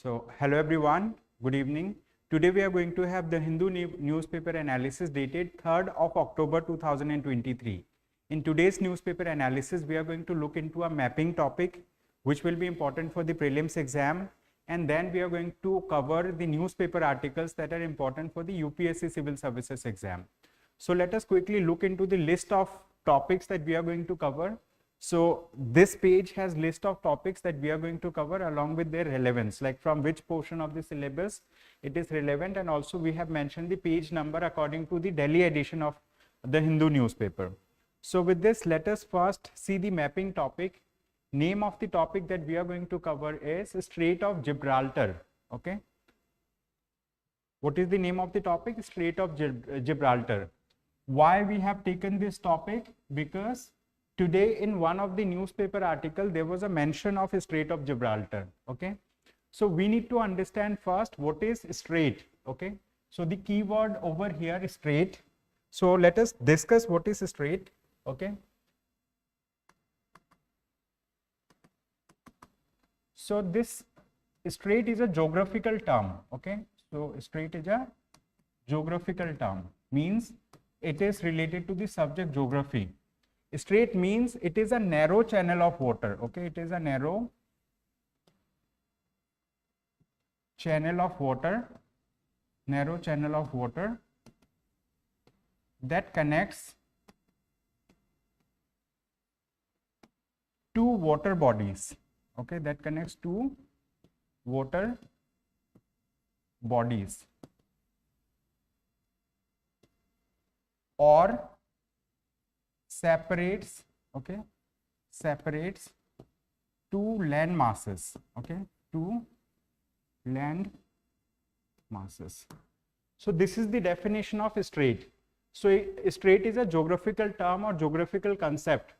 So, hello everyone, good evening. Today we are going to have the Hindu newspaper analysis dated 3rd of October 2023. In today's newspaper analysis, we are going to look into a mapping topic which will be important for the prelims exam, and then we are going to cover the newspaper articles that are important for the UPSC Civil Services exam. So, let us quickly look into the list of topics that we are going to cover. So, this page has list of topics that we are going to cover along with their relevance, like from which portion of the syllabus it is relevant, and also we have mentioned the page number according to the Delhi edition of the Hindu newspaper. So, with this, let us first see the mapping topic. Name of the topic that we are going to cover is Strait of Gibraltar. Okay. What is the name of the topic? Strait of Gibraltar. Why we have taken this topic? Because today in one of the newspaper article there was a mention of Strait of Gibraltar. Okay, so we need to understand first what is strait. Okay, so the keyword over here is strait. So let us discuss what is strait. Okay, so this strait is a geographical term. Okay, so strait is a geographical term, means it is related to the subject geography. Strait means it is a narrow channel of water. Okay, it is a narrow channel of water, that connects two water bodies. Okay, that connects two water bodies, or separates two land masses. Okay, two land masses. So this is the definition of strait. So strait is a geographical term or geographical concept.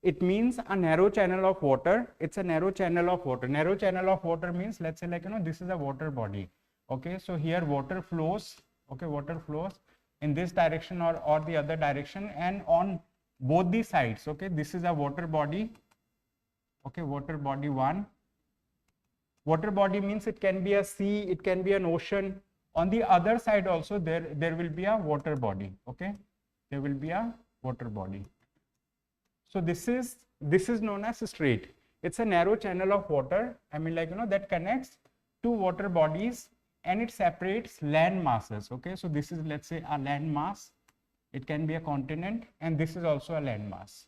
It means a narrow channel of water. It's a narrow channel of water. Narrow channel of water means, let's say, like, this is a water body. Okay, so here water flows. Okay, water flows in this direction or the other direction, and on both the sides. Okay, this is a water body. Okay, water body 1. Water body means it can be a sea, it can be an ocean. On the other side also there will be a water body. Okay, there will be a water body. So this is known as strait. It's a narrow channel of water, I mean, like, that connects two water bodies, and it separates land masses. Okay, so this is, let's say, a land mass. It can be a continent, and this is also a land mass.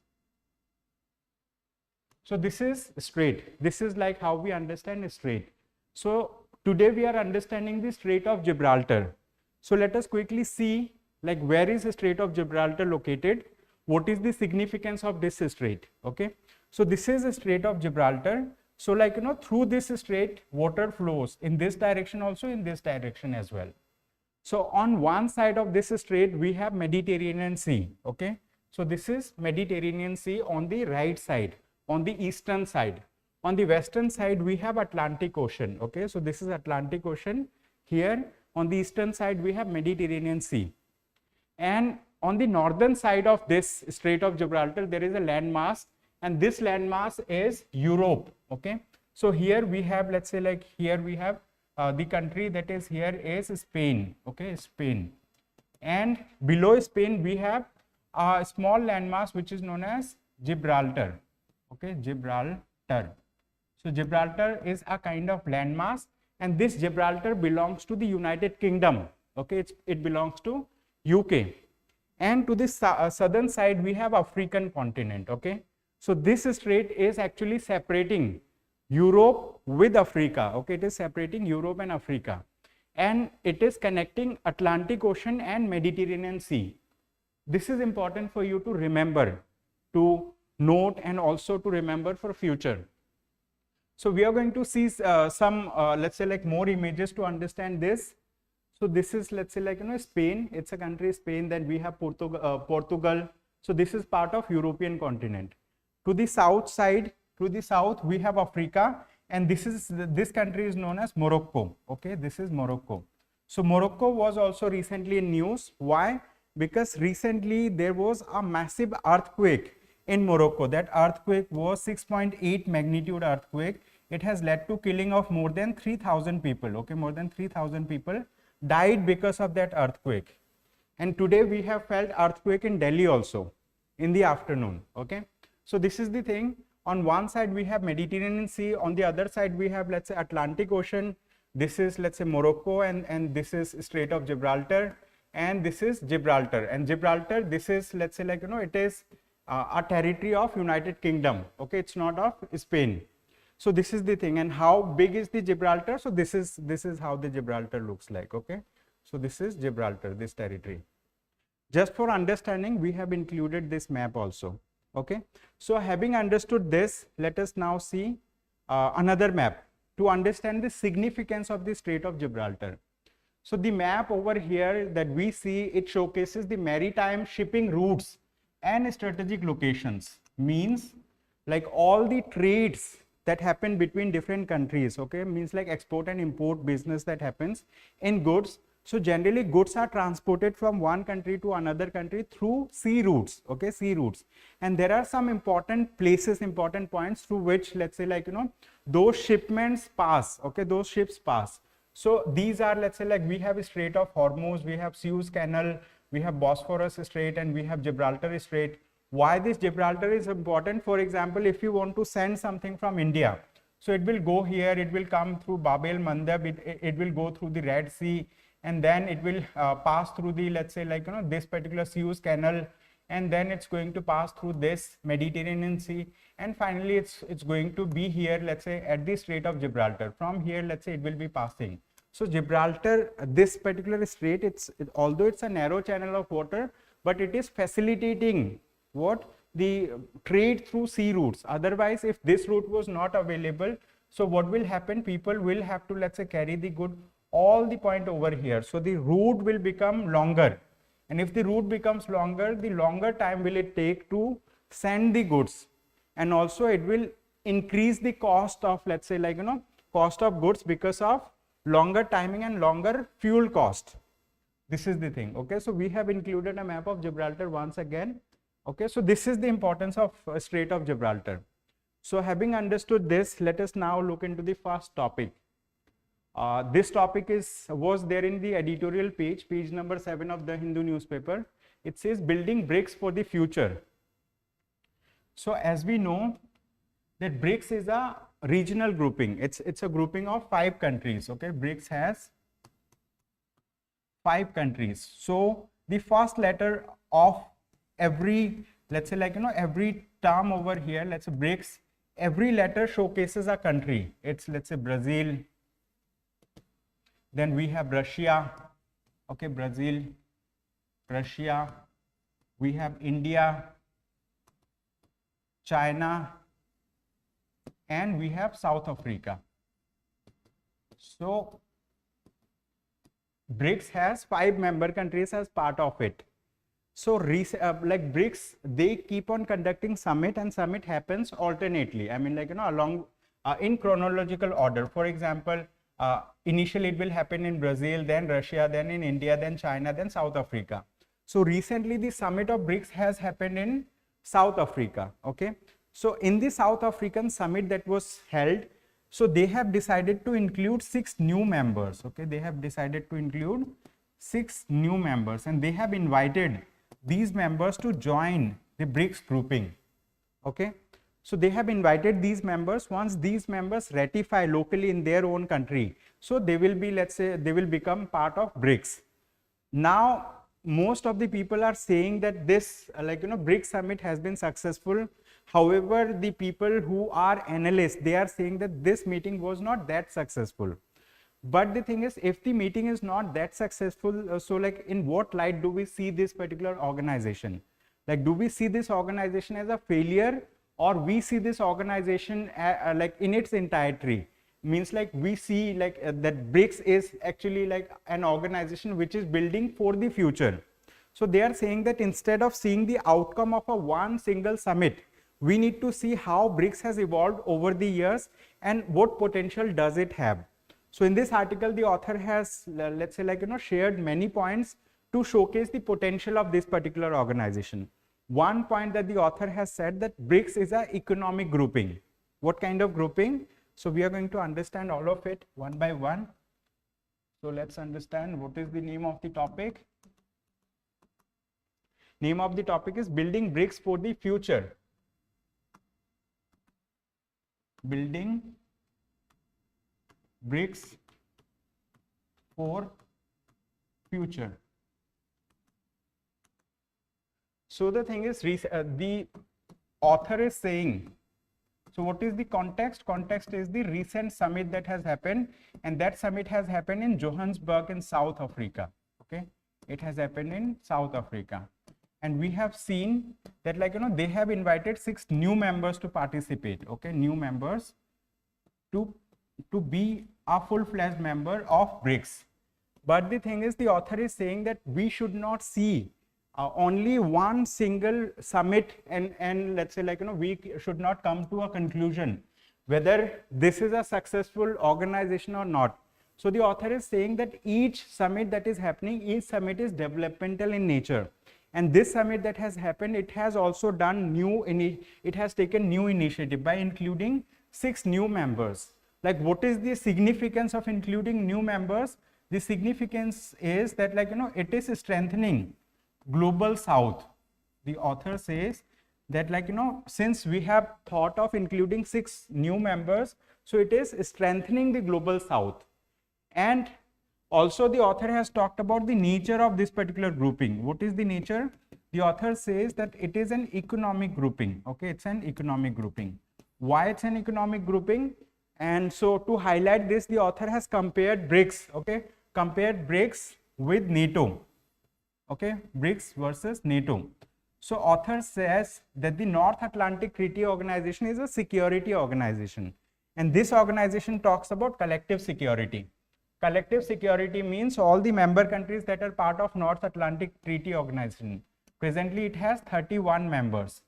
So this is strait. This is like how we understand strait. So today we are understanding the Strait of Gibraltar. So let us quickly see, like, where is the Strait of Gibraltar located? What is the significance of this strait? Okay, so this is the Strait of Gibraltar. So, like, through this strait water flows in this direction, also in this direction as well. So on one side of this strait we have Mediterranean Sea. Okay, so this is Mediterranean Sea on the right side, on the eastern side. On the western side we have Atlantic Ocean. Okay, so this is Atlantic Ocean. Here on the eastern side we have Mediterranean Sea, and on the northern side of this Strait of Gibraltar there is a landmass, and this landmass is Europe. Okay, so here we have, let's say, like, here we have the country that is here is Spain. Okay, Spain, and below Spain we have a small landmass which is known as Gibraltar. Okay, Gibraltar. So Gibraltar is a kind of landmass, and this Gibraltar belongs to the United Kingdom. Okay, it belongs to UK, and to this southern side we have African continent. Okay, so this strait is actually separating Europe with Africa. Okay, it is separating Europe and Africa, and it is connecting Atlantic Ocean and Mediterranean Sea. This is important for you to remember, to note, and also to remember for future. So we are going to see some let's say, like, more images to understand this. So this is, let's say, like, Spain. It's a country, Spain. Then we have Portugal. So this is part of European continent. To the south side, to the south we have Africa, and this country is known as Morocco. Okay, this is Morocco. So Morocco was also recently in news. Why? Because recently there was a massive earthquake in Morocco. That earthquake was 6.8 magnitude earthquake it has led to killing of more than 3,000 people. Okay, more than 3,000 people died because of that earthquake. And today we have felt earthquake in Delhi also in the afternoon. Okay, so this is the thing. On one side we have Mediterranean Sea, on the other side we have, let's say, Atlantic Ocean. This is, let's say, Morocco, and this is Strait of Gibraltar, and this is Gibraltar. And Gibraltar, this is, let's say, like, it is a territory of United Kingdom. Okay, it's not of Spain. So this is the thing. And how big is the Gibraltar? So this is how the Gibraltar looks like. Okay, so this is Gibraltar, this territory. Just for understanding, we have included this map also. Okay, so having understood this, let us now see another map to understand the significance of the Strait of Gibraltar. So the map over here that we see, it showcases the maritime shipping routes and strategic locations, means like all the trades that happen between different countries. Okay, means like export and import business that happens in goods. So generally goods are transported from one country to another country through sea routes. Okay, sea routes. And there are some important places, important points through which, let's say, like, those shipments pass. Okay, those ships pass. So these are, let's say, like, we have Strait of Hormuz, we have Suez Canal, we have Bosphorus Strait, and we have Gibraltar Strait. Why this Gibraltar is important? For example, if you want to send something from India, so it will go here, it will come through Bab el Mandab, it will go through the Red Sea, and then it will pass through the, let's say, like, this particular Suez Canal, and then it's going to pass through this Mediterranean Sea, and finally it's going to be here, let's say, at the Strait of Gibraltar. From here, let's say, it will be passing. So Gibraltar, this particular strait, although it's a narrow channel of water, but it is facilitating what? The trade through sea routes. Otherwise, if this route was not available, so what will happen? People will have to, let's say, carry the good all the point over here. So the route will become longer, and if the route becomes longer, the longer time will it take to send the goods, and also it will increase the cost of, let's say, like, cost of goods because of longer timing and longer fuel cost. This is the thing. Okay, so we have included a map of Gibraltar once again. Okay, so this is the importance of Strait of Gibraltar. So having understood this, let us now look into the first topic. This topic was there in the editorial page number 7 of the Hindu newspaper. It says building BRICS for the future. So as we know that BRICS is a regional grouping. It's a grouping of 5 countries. Okay, BRICS has 5 countries. So the first letter of every, let's say, like, every term over here, let's say BRICS, every letter showcases a country. It's, let's say, Brazil. Then we have Russia. Okay, Brazil, Russia. We have India, China, and we have South Africa. So BRICS has 5 member countries as part of it. So like BRICS, they keep on conducting summit, and summit happens alternately. I mean, like, along in chronological order. For example, initially it will happen in Brazil, then Russia, then in India, then China, then South Africa. So recently the summit of BRICS has happened in South Africa. Okay, so in the South African summit that was held, so they have decided to include 6 new members. Okay, they have decided to include 6 new members, and they have invited these members to join the BRICS grouping. Okay, so they have invited these members. Once these members ratify locally in their own country, so they will be, let's say, they will become part of BRICS. Now most of the people are saying that this BRICS summit has been successful. However, the people who are analysts, they are saying that this meeting was not that successful. But the thing is, if the meeting is not that successful, so like in what light do we see this particular organization? Like, do we see this organization as a failure, or we see this organization like in its entirety? Means like we see like that BRICS is actually like an organization which is building for the future. So they are saying that instead of seeing the outcome of a one single summit, we need to see how BRICS has evolved over the years and what potential does it have. So in this article, the author has, let's say, like, shared many points to showcase the potential of this particular organization. One point that the author has said that BRICS is an economic grouping. What kind of grouping? So we are going to understand all of it one by one. So let's understand what is the name of the topic. Name of the topic is Building BRICS for the Future. Building BRICS for future. So the thing is, the author is saying, so what is the context? Context is the recent summit that has happened, and that summit has happened in Johannesburg in South Africa. Okay, it has happened in South Africa, and we have seen that, like, they have invited 6 new members to participate. Okay, new members to be a full-fledged member of BRICS. But the thing is, the author is saying that we should not see only one single summit, and let's say, like, we should not come to a conclusion whether this is a successful organization or not. So the author is saying that each summit that is happening, each summit is developmental in nature. And this summit that has happened, it has also done it has taken new initiative by including 6 new members. Like, what is the significance of including new members? The significance is that, like, it is strengthening global south. The author says that, like, since we have thought of including 6 new members, so it is strengthening the global south. And also the author has talked about the nature of this particular grouping. What is the nature? The author says that it is an economic grouping. Okay, it's an economic grouping. Why it's an economic grouping? And so to highlight this, the author has compared BRICS. Okay, compared BRICS with NATO. Okay, BRICS versus NATO. So author says that the North Atlantic Treaty Organization is a security organization, and this organization talks about collective security. Collective security means all the member countries that are part of North Atlantic Treaty Organization. Presently it has 31 members,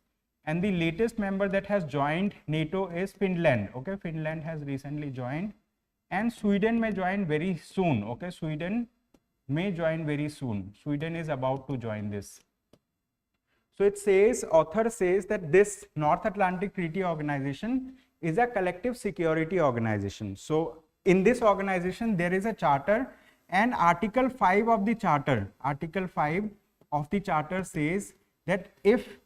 and the latest member that has joined NATO is Finland. Okay, Finland has recently joined, and Sweden may join very soon. Okay, Sweden may join very soon. Sweden is about to join this. So it says, author says that this North Atlantic Treaty Organization is a collective security organization. So in this organization there is a charter, and Article 5 of the charter, Article 5 of the charter says that if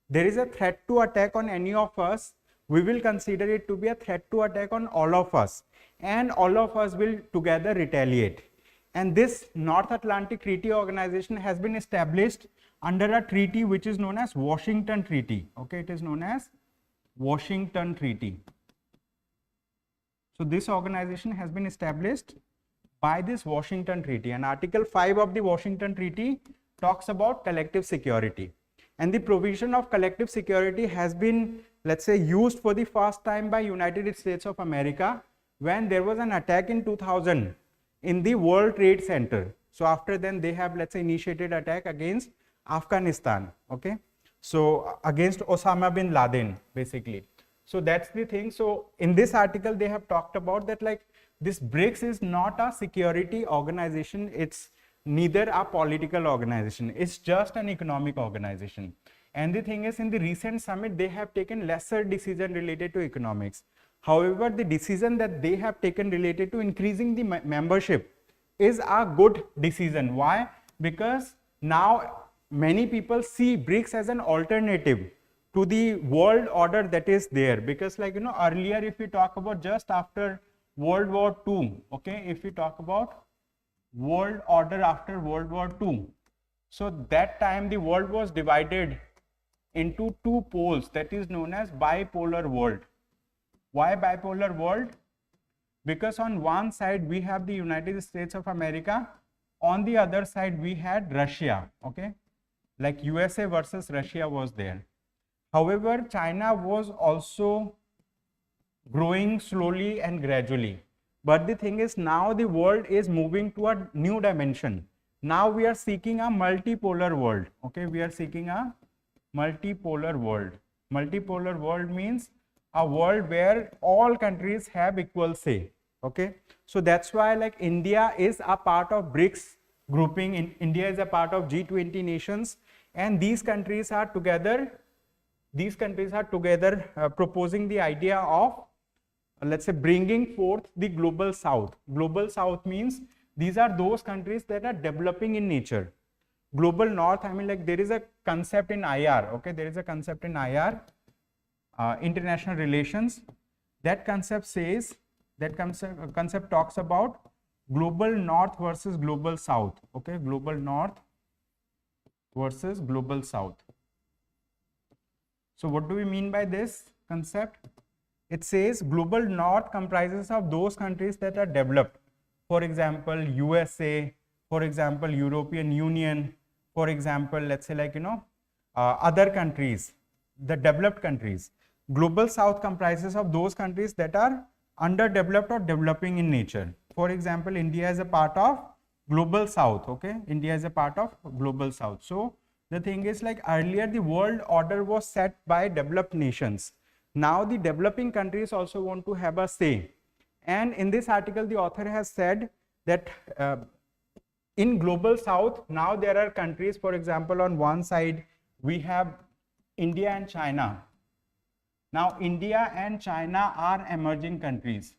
there is a threat to attack on any of us, we will consider it to be a threat to attack on all of us, and all of us will together retaliate. And this North Atlantic Treaty Organization has been established under a treaty which is known as Washington Treaty. Okay, it is known as Washington Treaty. So this organization has been established by this Washington Treaty, and Article 5 of the Washington Treaty talks about collective security. And the provision of collective security has been, let's say, used for the first time by United States of America when there was an attack in 2000 in the World Trade Center. So after then they have, let's say, initiated attack against Afghanistan. Okay, so against Osama bin Laden basically. So that's the thing. So in this article they have talked about that, like, this BRICS is not a security organization, it's neither a political organization, it's just an economic organization. And the thing is, in the recent summit they have taken lesser decision related to economics. However, the decision that they have taken related to increasing the membership is a good decision. Why? Because now many people see BRICS as an alternative to the world order that is there. Because, like, earlier, if we talk about just after World War II, okay, if we talk about world order after World War II, so that time the world was divided into 2 poles, that is known as bipolar world. Why bipolar world? Because on one side we have the United States of America, on the other side we had Russia. Okay, like USA versus Russia was there. However, China was also growing slowly and gradually. But the thing is, now the world is moving to a new dimension. Now we are seeking a multipolar world. Okay, we are seeking a multipolar world. Multipolar world means a world where all countries have equal say. Okay, so that's why, like, India is a part of BRICS grouping. India is a part of G20 nations, and these countries are together proposing the idea of let's say, bringing forth the global south. Global south means these are those countries that are developing in nature. Global north, I mean, like there is a concept in IR, okay, there is a concept in IR, international relations. That concept says, that concept talks about global north versus global south, okay, global north versus global south. So what do we mean by this concept? It says global north comprises of those countries that are developed. For example, USA, for example, European Union, for example, let's say like, other countries, the developed countries. Global south comprises of those countries that are underdeveloped or developing in nature. For example, India is a part of global south, okay? India is a part of global south. So the thing is, like, earlier the world order was set by developed nations. Now the developing countries also want to have a say. And in this article, the author has said that in global south, now there are countries, for example, on one side, we have India and China. Now, India and China are emerging countries.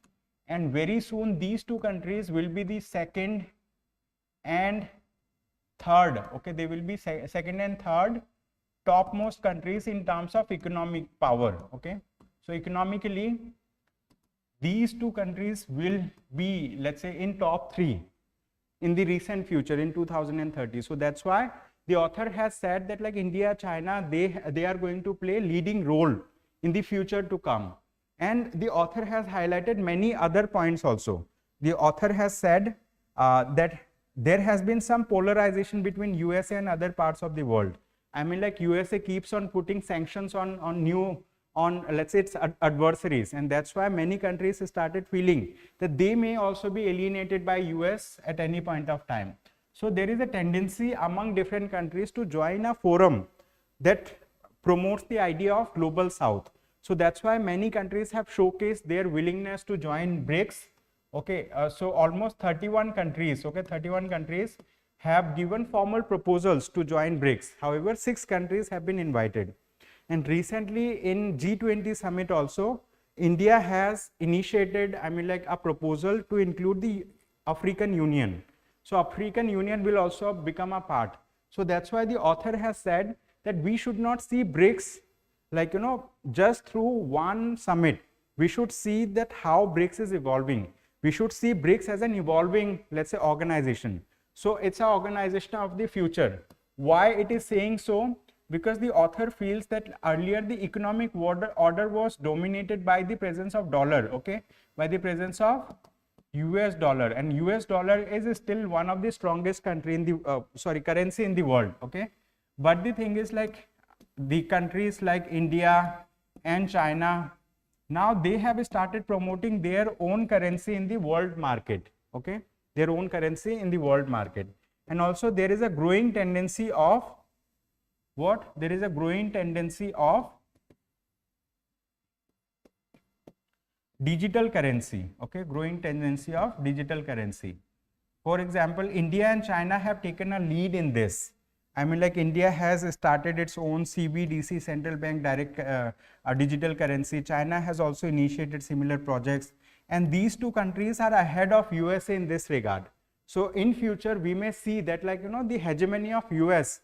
And very soon, these two countries will be the second and third, okay, they will be second and third topmost countries in terms of economic power, okay. So economically, these two countries will be, let's say, in top 3 in the recent future in 2030. So that's why the author has said that, like, India, China, they are going to play leading role in the future to come. And the author has highlighted many other points also. The author has said that there has been some polarization between USA and other parts of the world. I mean, like, USA keeps on putting sanctions on let's say, its adversaries, and that's why many countries started feeling that they may also be alienated by US at any point of time. So there is a tendency among different countries to join a forum that promotes the idea of global south. So that's why many countries have showcased their willingness to join BRICS. Okay, so almost 31 countries, okay, 31 countries have given formal proposals to join BRICS. However, 6 countries have been invited. And recently in G20 summit also, India has initiated, I mean, like, a proposal to include the African Union. So African Union will also become a part. So that's why the author has said that we should not see BRICS like, just through one summit. We should see that how BRICS is evolving. We should see BRICS as an evolving, let's say, organization. So it's an organization of the future. Why it is saying so? Because the author feels that earlier the economic order was dominated by the presence of dollar, okay, by the presence of US dollar, and US dollar is still one of the strongest country in the currency in the world, okay. But the thing is, like, the countries like India and China, now they have started promoting their own currency in the world market, okay, their own currency in the world market. And also there is a growing tendency of what? There is a growing tendency of digital currency, okay, growing tendency of digital currency. For example, India and China have taken a lead in this. I mean, like, India has started its own CBDC, central bank direct digital currency. China has also initiated similar projects, and these two countries are ahead of USA in this regard. So in future, we may see that, like, the hegemony of US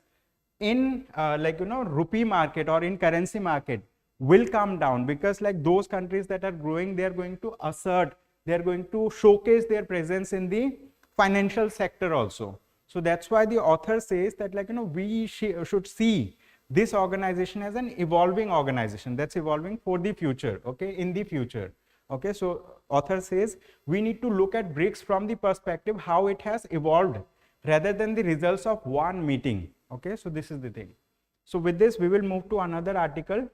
in rupee market or in currency market will come down, because, like, those countries that are growing, they are going to assert, they are going to showcase their presence in the financial sector also. So that's why the author says that, like, we should see this organization as an evolving organization that's evolving for the future, okay, in the future, okay. So author says we need to look at BRICS from the perspective how it has evolved rather than the results of one meeting, okay. So this is the thing. So with this, we will move to another article.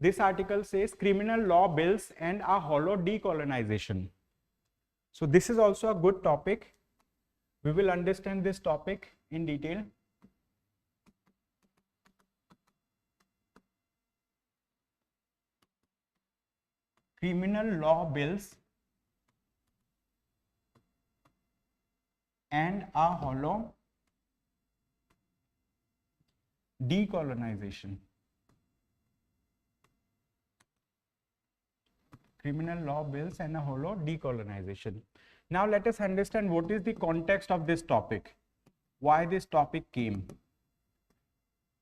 This article says criminal law bills and a hollow decolonization. So this is also a good topic. We will understand this topic in detail. Criminal law bills and a hollow decolonization. criminal law bills and a whole decolonization. Now let us understand what is the context of this topic, why this topic came.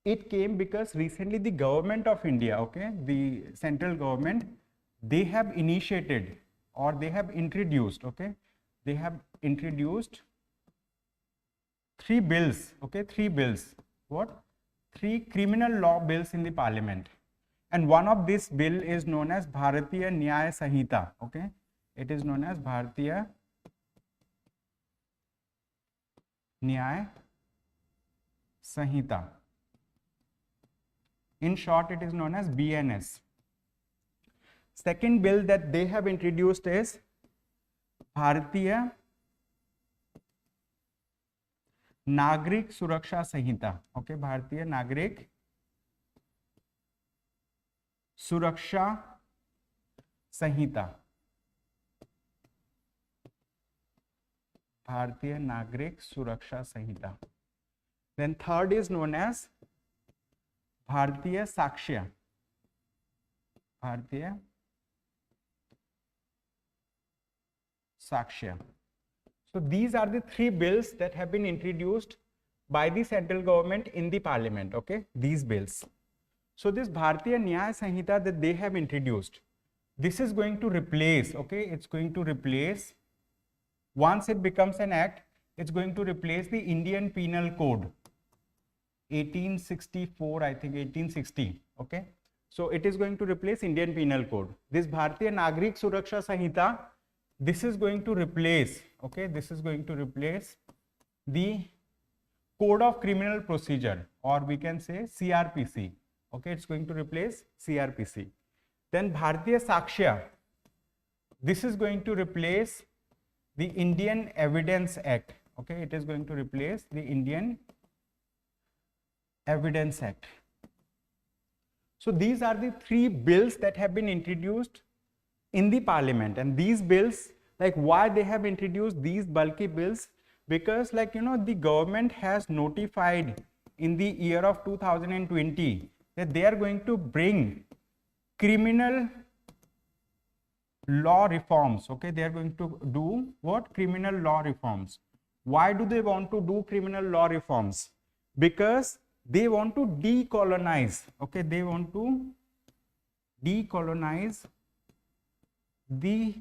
It came because recently the government of India, okay, the central government, they have initiated or they have introduced, okay, they have introduced 3 bills, okay, 3 bills, what? 3 criminal law bills in the parliament. And one of this bill is known as Bharatiya Nyaya Sanhita, okay, it is known as Bharatiya Nyaya Sanhita. In short, it is known as BNS. Second bill that they have introduced is Bharatiya Nagrik Suraksha Sanhita. Okay, Bharatiya Nagrik Suraksha Sanhita. Bharatiya Nagrik Suraksha Sanhita. Then third is known as Bharatiya Sakshya. Bharatiya Sakshya. So these are the 3 bills that have been introduced by the central government in the parliament, okay, these bills. So this Bharatiya Nyaya Sanhita that they have introduced, this is going to replace, okay, it's going to replace, once it becomes an act, it's going to replace the Indian Penal Code 1864, I think 1860, okay. So it is going to replace Indian Penal Code. This Bharatiya Nagrik Suraksha Sanhita, this is going to replace, okay, this is going to replace the Code of Criminal Procedure, or we can say CRPC, okay, it's going to replace CRPC. Then Bharatiya Sakshya, this is going to replace the Indian Evidence Act, okay, it is going to replace the Indian Evidence Act. So these are the 3 bills that have been introduced in the parliament, and these bills, like why they have introduced these bulky bills, because like you know the government has notified in the year of 2020 that they are going to bring criminal law reforms, okay, they are going to do what? Criminal law reforms. Why do they want to do criminal law reforms? Because they want to decolonize, okay, they want to decolonize the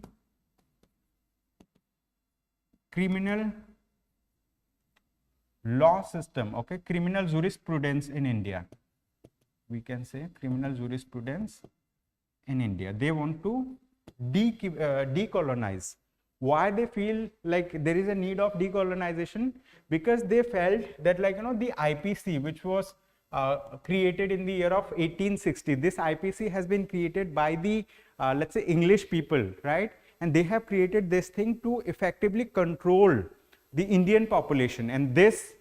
criminal law system, okay, criminal jurisprudence in India, we can say criminal jurisprudence in India. They want to decolonize. Why they feel like there is a need of decolonization? Because they felt that like you know the IPC, which was created in the year of 1860, this IPC has been created by the let's say English people, right, and they have created this thing to effectively control the Indian population, and this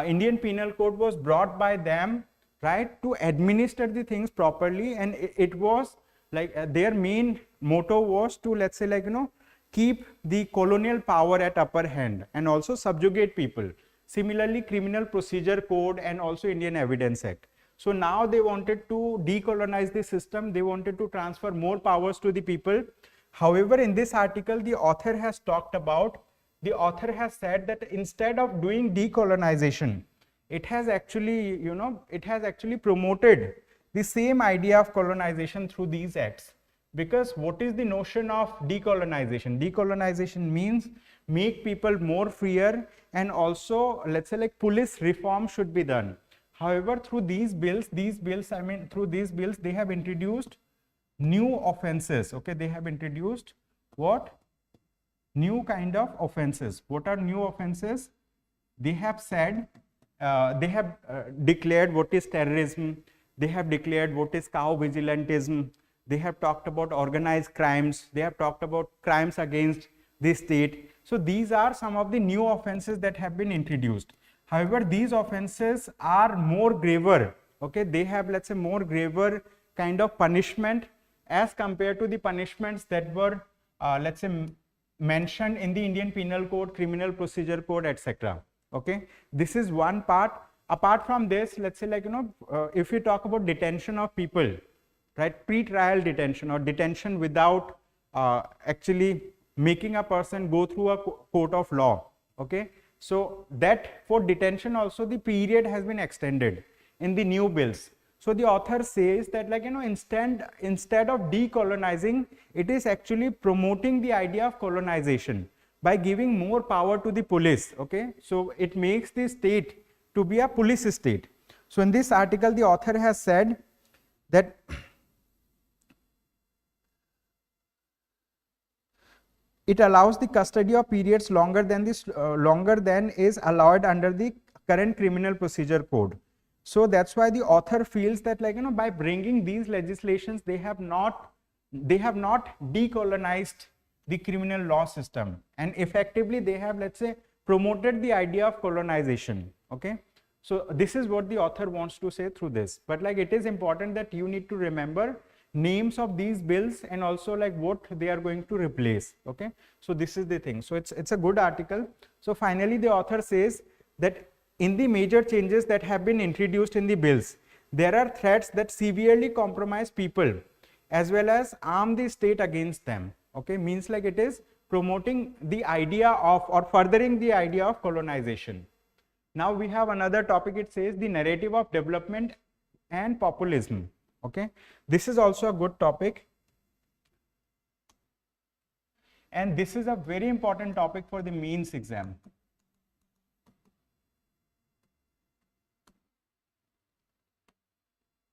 Indian Penal Code was brought by them, right, to administer the things properly, and it was like their main motto was to, let's say, like you know, keep the colonial power at upper hand and also subjugate people. Similarly, Criminal Procedure Code and also Indian Evidence Act. So now they wanted to decolonize the system, they wanted to transfer more powers to the people. However, in this article, the author has talked about, the author has said that instead of doing decolonization, it has actually, you know, it has actually promoted the same idea of colonization through these acts. Because what is the notion of decolonization? Decolonization means make people more freer, and also, let's say, like police reform should be done. However, through these bills, I mean, through these bills, they have introduced new offenses. Okay, they have introduced what? New kind of offenses. What are new offenses? They have said, they have declared what is terrorism. They have declared what is cow vigilantism. They have talked about organized crimes. They have talked about crimes against the state. So these are some of the new offenses that have been introduced. However, these offenses are more graver. Okay, they have, let's say, more graver kind of punishment as compared to the punishments that were, let's say, mentioned in the Indian Penal Code, Criminal Procedure Code, etc. Okay, this is one part. Apart from this, let's say, like, you know, if we talk about detention of people, right, pre-trial detention or detention without actually making a person go through a court of law. Okay, so that for detention also the period has been extended in the new bills. So the author says that, like, instead of decolonizing, it is actually promoting the idea of colonization by giving more power to the police. Okay, so it makes the state to be a police state. So in this article, the author has said that it allows the custody of periods longer than is allowed under the current criminal procedure code. So that's why the author feels that, like, by bringing these legislations, they have not decolonized the criminal law system, and effectively they have, let's say, promoted the idea of colonization. Okay, so this is what the author wants to say through this. But like, it is important that you need to remember names of these bills and also like what they are going to replace. Okay, so this is the thing. So it's a good article. So finally the author says that in the major changes that have been introduced in the bills, there are threats that severely compromise people as well as arm the state against them. Okay, means like it is promoting the idea of, or furthering the idea of colonization. Now we have another topic. It says the narrative of development and populism. Okay, this is also a good topic, and this is a very important topic for the mains exam.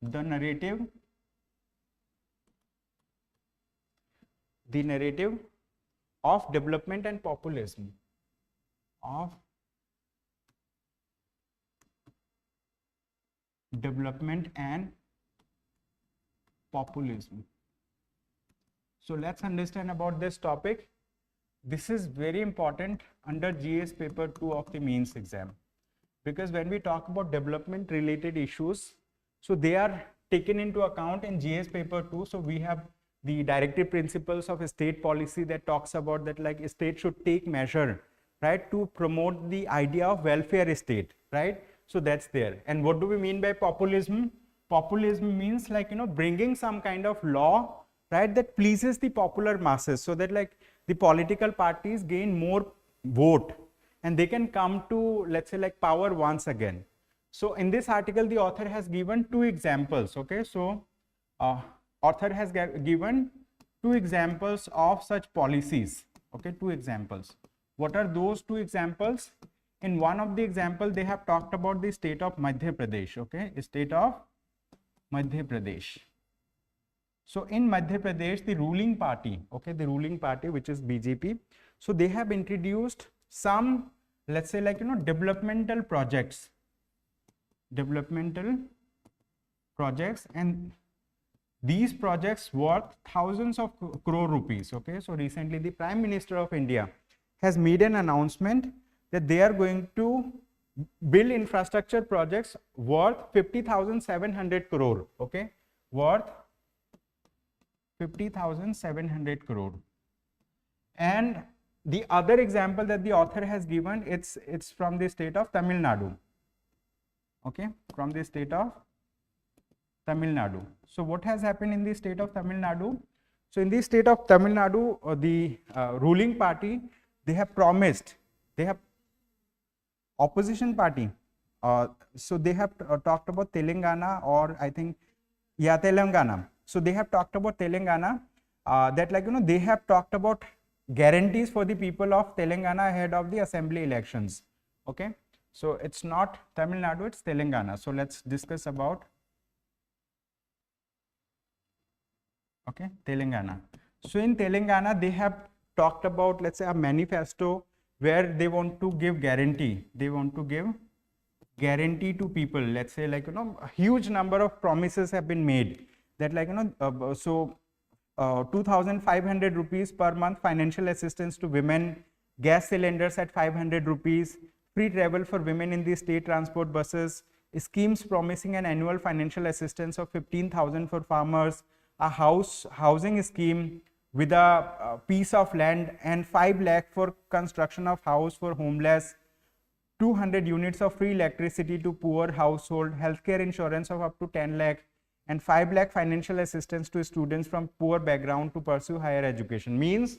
The narrative of development and populism, of development and populism. So let's understand about this topic. This is very important under GS paper 2 of the mains exam, because when we talk about development related issues, so they are taken into account in GS paper 2. So we have the directive principles of a state policy that talks about that, like, a state should take measure, right, to promote the idea of welfare state, right? So that's there. And what do we mean by populism? Populism means, like, bringing some kind of law, right, that pleases the popular masses, so that, like, the political parties gain more vote and they can come to, let's say, like, power once again. So in this article, the author has given 2 examples. Okay, so author has given 2 examples of such policies. Okay, 2 examples. What are those 2 examples? In one of the example, they have talked about the state of Madhya Pradesh. Okay, state of Madhya Pradesh. So in Madhya Pradesh, the ruling party, okay, the ruling party, which is BJP, so they have introduced some, let's say, like, developmental projects, and these projects worth thousands of crore rupees. Okay, so recently the Prime Minister of India has made an announcement that they are going to build infrastructure projects worth 50,700 crore. Okay, worth 50,700 crore. And the other example that the author has given, it's from the state of Tamil Nadu. Okay, from the state of Tamil Nadu. So what has happened in the state of Tamil Nadu? So in the state of Tamil Nadu, the ruling party, they have promised, they have opposition party, so they have talked about Telangana, or I think, yeah, Telangana. So they have talked about Telangana, that, like, they have talked about guarantees for the people of Telangana ahead of the assembly elections. Okay, so it's not Tamil Nadu, it's Telangana. So let's discuss about, okay, Telangana. So in Telangana, they have talked about, let's say, a manifesto where they want to give guarantee. They want to give guarantee to people. Let's say, like, a huge number of promises have been made that, like, 2,500 rupees per month financial assistance to women, gas cylinders at 500 rupees, free travel for women in the state transport buses, schemes promising an annual financial assistance of 15,000 for farmers, a housing scheme with a piece of land, and 5 lakh for construction of house for homeless, 200 units of free electricity to poor household, healthcare insurance of up to 10 lakh, and 5 lakh financial assistance to students from poor background to pursue higher education. Means,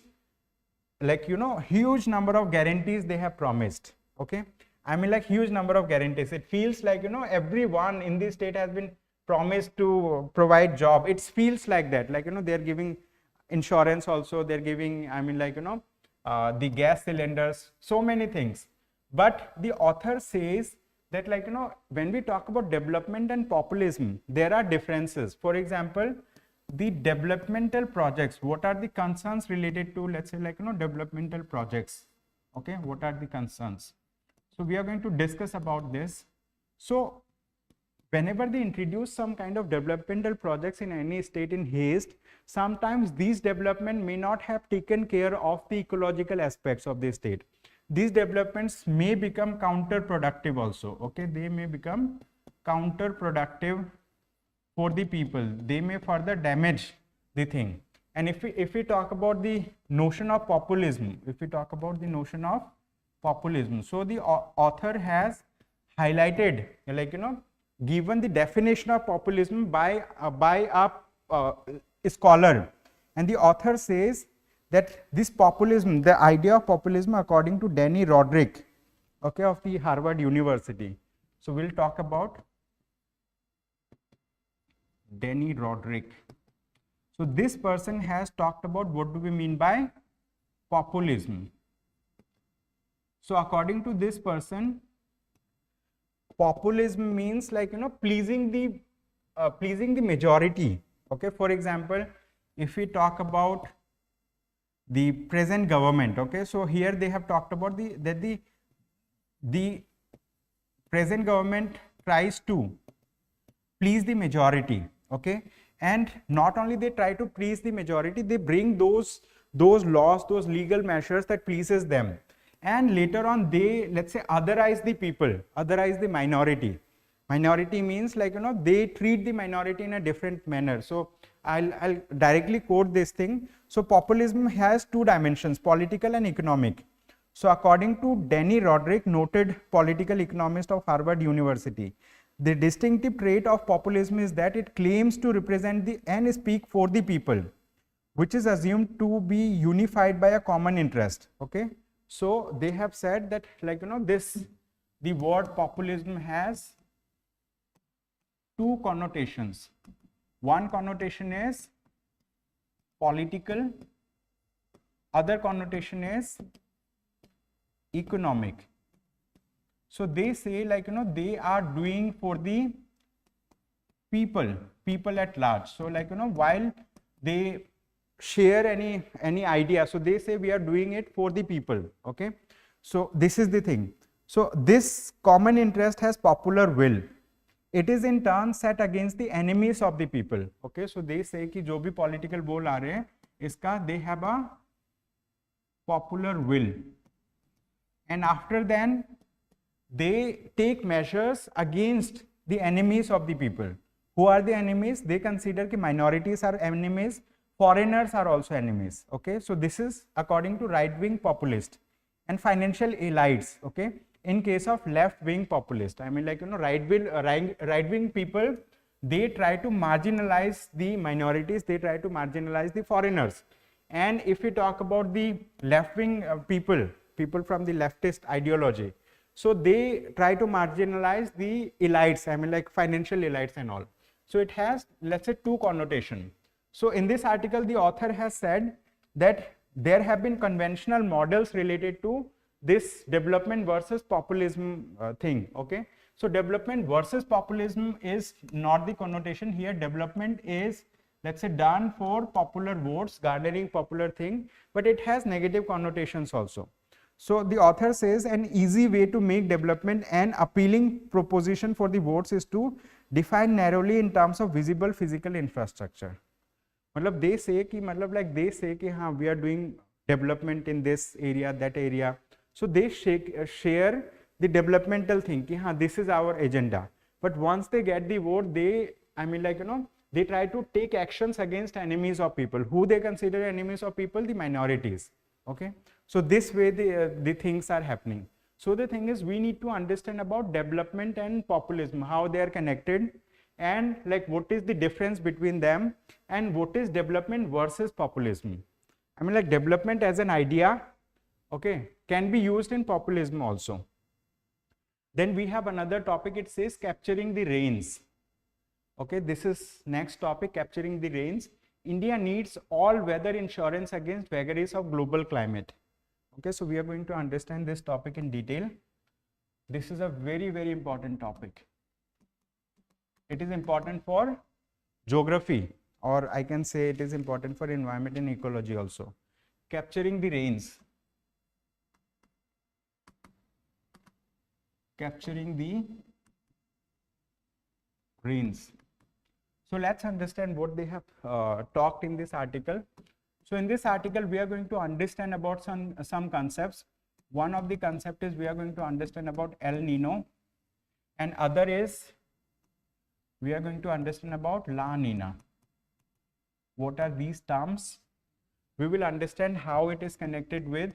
like, you know, huge number of guarantees they have promised. Okay, I mean, like, huge number of guarantees. It feels like, you know, everyone in this state has been promised to provide job. It feels like that, like, you know, they're giving insurance also, they're giving, I mean, like, you know, the gas cylinders, so many things. But the author says that, like, you know, when we talk about development and populism, there are differences. For example, the developmental projects, what are the concerns related to, let's say, like, you know, developmental projects? Okay, what are the concerns? So we are going to discuss about this. So whenever they introduce some kind of developmental projects in any state in haste, sometimes these development may not have taken care of the ecological aspects of the state. These developments may become counterproductive also. Okay, they may become counterproductive for the people. They may further damage the thing. And if we talk about the notion of populism, so the author has highlighted, like, you know, given the definition of populism by a scholar, and the author says that this populism, the idea of populism, according to Danny Roderick, okay, of the Harvard University. So we'll talk about Danny Roderick. So this person has talked about what do we mean by populism. So according to this person, populism means, like, you know, pleasing the majority. Okay, for example, if we talk about the present government, okay, so here they have talked about the present government tries to please the majority. Okay, and not only they try to please the majority, they bring those laws, those legal measures that pleases them, and later on they, let's say, otherize the people, otherize the minority. Minority means, like, you know, they treat the minority in a different manner. So I'll directly quote this thing. So populism has two dimensions, political and economic. So according to Danny Roderick, noted political economist of Harvard University, the distinctive trait of populism is that it claims to represent the and speak for the people, which is assumed to be unified by a common interest. Okay, so they have said that, like, you know, the word populism has two connotations. One connotation is political, other connotation is economic. So they say, like, you know, they are doing for the people at large. So, like, you know, while they share any idea, so they say we are doing it for the people. Okay, so this is the thing. So this common interest has popular will. It is in turn set against the enemies of the people. Okay, so they say कि जो भी political बोल आ रहे हैं इसका, they have a popular will, and after then they take measures against the enemies of the people. Who are the enemies? They consider कि minorities are enemies, foreigners are also enemies. Okay, so this is according to right-wing populist and financial elites. Okay, in case of left-wing populist, I mean, like, you know, right-wing people, they try to marginalize the minorities, they try to marginalize the foreigners. And if we talk about the left-wing people from the leftist ideology, so they try to marginalize the elites, I mean, like, financial elites and all. So it has, let's say, two connotation. So in this article, the author has said that there have been conventional models related to this development versus populism thing. Okay, so development versus populism is not the connotation here. Development is, let's say, done for popular votes, garnering popular thing, but it has negative connotations also. So the author says an easy way to make development an appealing proposition for the votes is to define narrowly in terms of visible physical infrastructure. मतलब they say कि, मतलब, like, they say कि हाँ, we are doing development in this area, that area. So they share the developmental thing कि हाँ, this is our agenda. But once they get the vote, they, I mean, like, you know, they try to take actions against enemies of people. Who they consider enemies of people? The minorities. Okay, so this way the things are happening. So the thing is, we need to understand about development and populism, how they are connected, and like what is the difference between them, and what is development versus populism. I mean, like development as an idea, okay, can be used in populism also. Then we have another topic, it says capturing the rains. Okay, this is next topic, capturing the rains. India needs all weather insurance against vagaries of global climate. Okay, so we are going to understand this topic in detail. This is a very, very important topic. It is important for geography, or I can say it is important for environment and ecology also. Capturing the rains. Capturing the rains. So let's understand what they have talked in this article. So in this article, we are going to understand about some concepts. One of the concept is we are going to understand about El Nino, and other is we are going to understand about La Nina. What are these terms? We will understand how it is connected with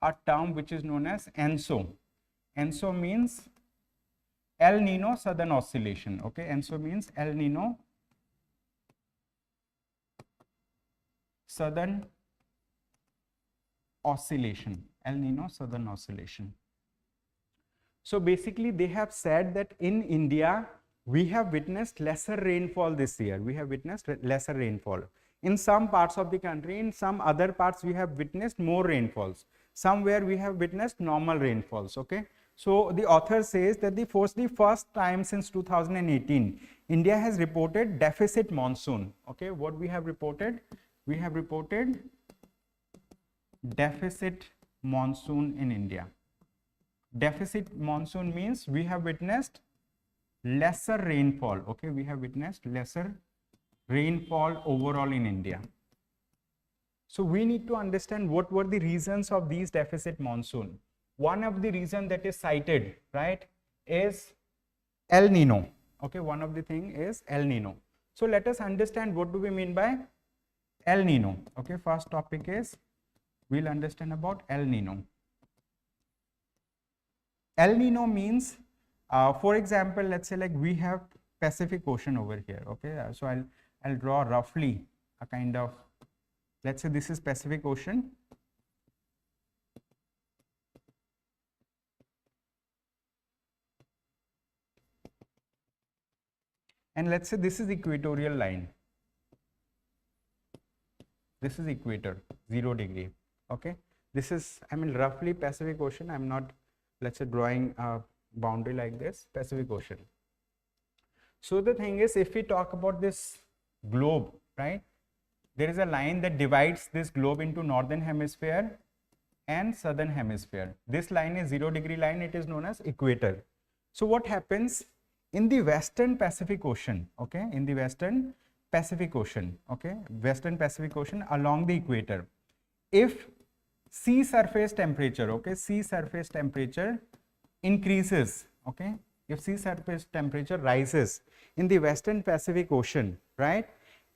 a term which is known as ENSO. ENSO means El Nino Southern Oscillation. Okay, ENSO means El Nino Southern Oscillation. El Nino Southern Oscillation. So basically they have said that in India we have witnessed lesser rainfall this year. We have witnessed lesser rainfall. In some parts of the country, in some other parts we have witnessed more rainfalls. Somewhere we have witnessed normal rainfalls. Okay. So the author says that the first time since 2018, India has reported deficit monsoon. Okay, what we have reported? We have reported deficit monsoon in India. Deficit monsoon means we have witnessed lesser rainfall. Okay, we have witnessed lesser rainfall overall in India. So we need to understand what were the reasons of these deficit monsoon. One of the reasons that is cited, right, is El Nino. Okay, one of the thing is El Nino. So let us understand what do we mean by El Nino. Okay, first topic is we'll understand about El Nino. El Nino means, for example, let's say like we have Pacific Ocean over here. Okay, so I'll draw roughly a kind of, let's say this is Pacific Ocean. And let's say this is equatorial line. This is equator, 0 degree. Okay, this is, I mean, roughly Pacific Ocean. I'm not, let's say, drawing a boundary like this, Pacific Ocean. So the thing is, if we talk about this globe, right, there is a line that divides this globe into northern hemisphere and southern hemisphere. This line is 0 degree line. It is known as equator. So what happens in the western Pacific Ocean? Okay, in the western Pacific Ocean, okay, western Pacific Ocean along the equator, if sea surface temperature, okay, sea surface temperature increases, okay, if sea surface temperature rises in the western Pacific Ocean, right,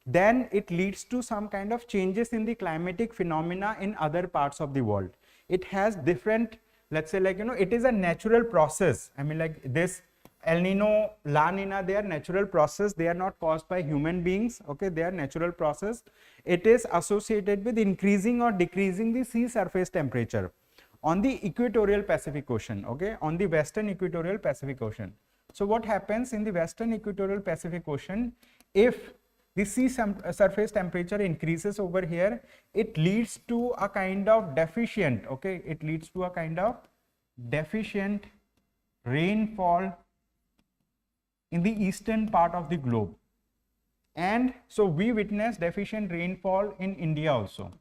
then it leads to some kind of changes in the climatic phenomena in other parts of the world. It has different, let's say, like, you know, it is a natural process. I mean, like this El Nino, La Nina, they are natural process. They are not caused by human beings. Okay, they are natural process. It is associated with increasing or decreasing the sea surface temperature on the equatorial Pacific Ocean. Okay, on the western equatorial Pacific Ocean. So what happens in the western equatorial Pacific Ocean? If the sea surface temperature increases over here, it leads to a kind of deficient. Okay, it leads to a kind of deficient rainfall in the eastern part of the globe, and so we witness deficient rainfall in India also.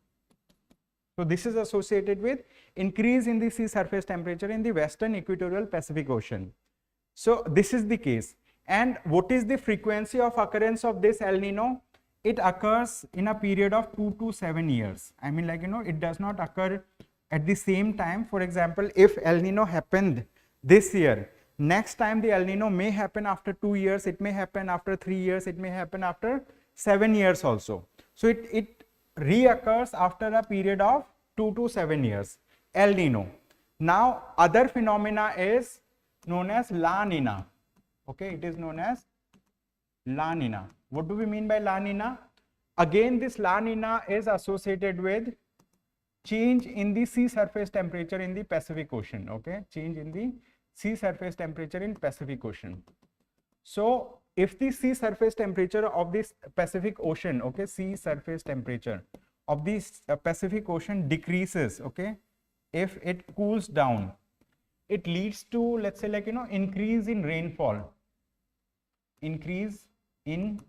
So this is associated with increase in the sea surface temperature in the western equatorial Pacific Ocean. So this is the case. And what is the frequency of occurrence of this El Nino? It occurs in a period of 2 to 7 years. I mean, like, you know, it does not occur at the same time. For example, if El Nino happened this year, next time the El Nino may happen after 2 years, it may happen after 3 years, it may happen after 7 years also. So it reoccurs after a period of 2 to 7 years, El Nino. Now other phenomena is known as La Nina. Okay, it is known as La Nina. What do we mean by La Nina? Again, this La Nina is associated with change in the sea surface temperature in the Pacific Ocean. Okay, change in the sea surface temperature in Pacific Ocean. So if the sea surface temperature of this Pacific Ocean, okay, sea surface temperature of this Pacific Ocean decreases, okay, if it cools down, it leads to, let's say, like, increase in rainfall, increase in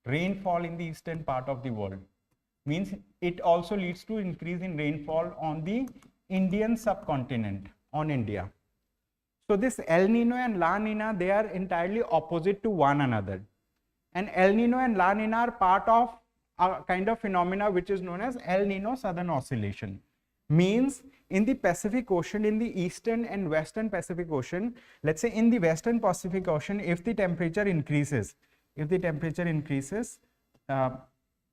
rainfall in the eastern part of the world. Means it also leads to increase in rainfall on the Indian subcontinent, on India. So this El Nino and La Nina, they are entirely opposite to one another. And El Nino and La Nina are part of a kind of phenomena which is known as El Nino Southern Oscillation. Means in the Pacific Ocean, in the eastern and western Pacific Ocean, let's say in the western Pacific Ocean, if the temperature increases,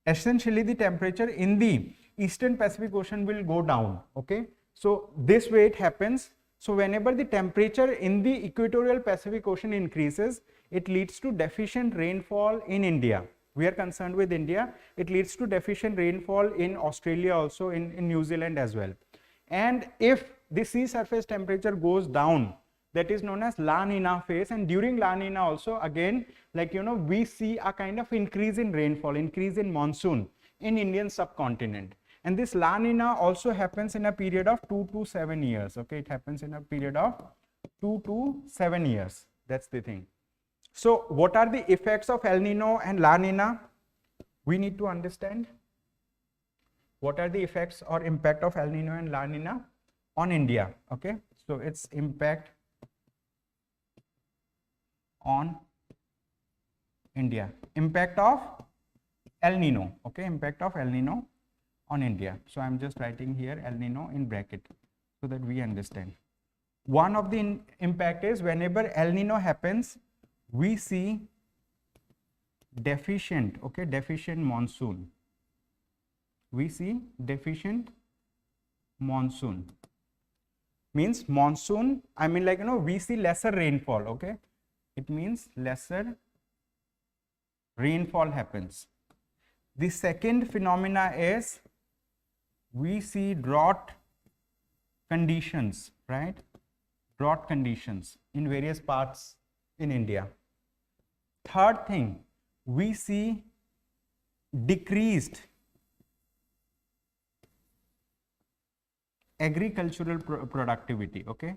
essentially the temperature in the eastern Pacific Ocean will go down. Okay, so this way it happens. So whenever the temperature in the equatorial Pacific Ocean increases, it leads to deficient rainfall in India. We are concerned with India. It leads to deficient rainfall in Australia also, in New Zealand as well. And if the sea surface temperature goes down, that is known as La Nina phase, and during La Nina also, again, like, we see a kind of increase in rainfall, increase in monsoon in Indian subcontinent. And this La Nina also happens in a period of 2 to 7 years. Okay, it happens in a period of 2 to 7 years. That's the thing. So what are the effects of El Nino and La Nina? We need to understand what are the effects or impact of El Nino and La Nina on India. Okay, so its impact on India. Impact of El Nino. Okay, impact of El Nino on India. So I'm just writing here El Nino in bracket so that we understand. One of the impact is whenever El Nino happens, we see deficient, okay, deficient monsoon. We see deficient monsoon. Means monsoon, I mean, like, we see lesser rainfall. Okay, it means lesser rainfall happens. The second phenomena is we see drought conditions, right? Drought conditions in various parts in India. Third thing, we see decreased agricultural productivity. Okay,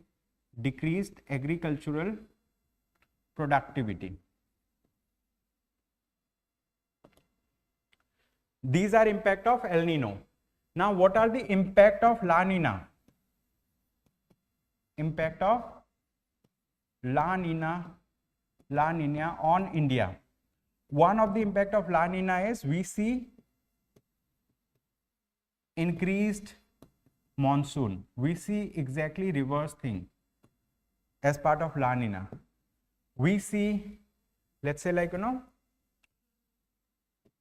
decreased agricultural productivity. These are impact of El Nino. Now, what are the impact of La Nina? Impact of La Nina on India. One of the impact of La Nina is we see increased monsoon. We see exactly reverse thing as part of La Nina. We see, let's say, like,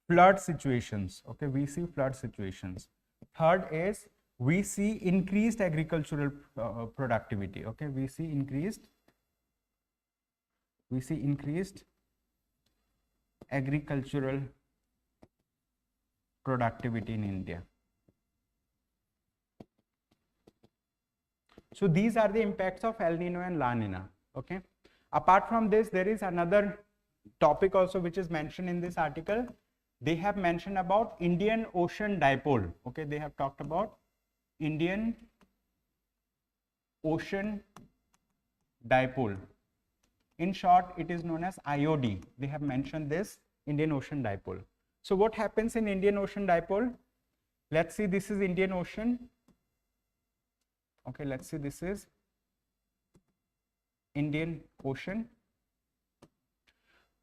flood situations. Okay, we see flood situations. Third is we see increased agricultural productivity. Okay, we see increased agricultural productivity in India. So these are the impacts of El Nino and La Nina. Okay, apart from this, there is another topic also which is mentioned in this article. They have mentioned about Indian Ocean Dipole. Okay, they have talked about Indian Ocean Dipole. In short, it is known as IOD. They have mentioned this Indian Ocean Dipole. So what happens in Indian Ocean Dipole? Let's see, this is Indian Ocean. Okay, let's see, this is Indian Ocean.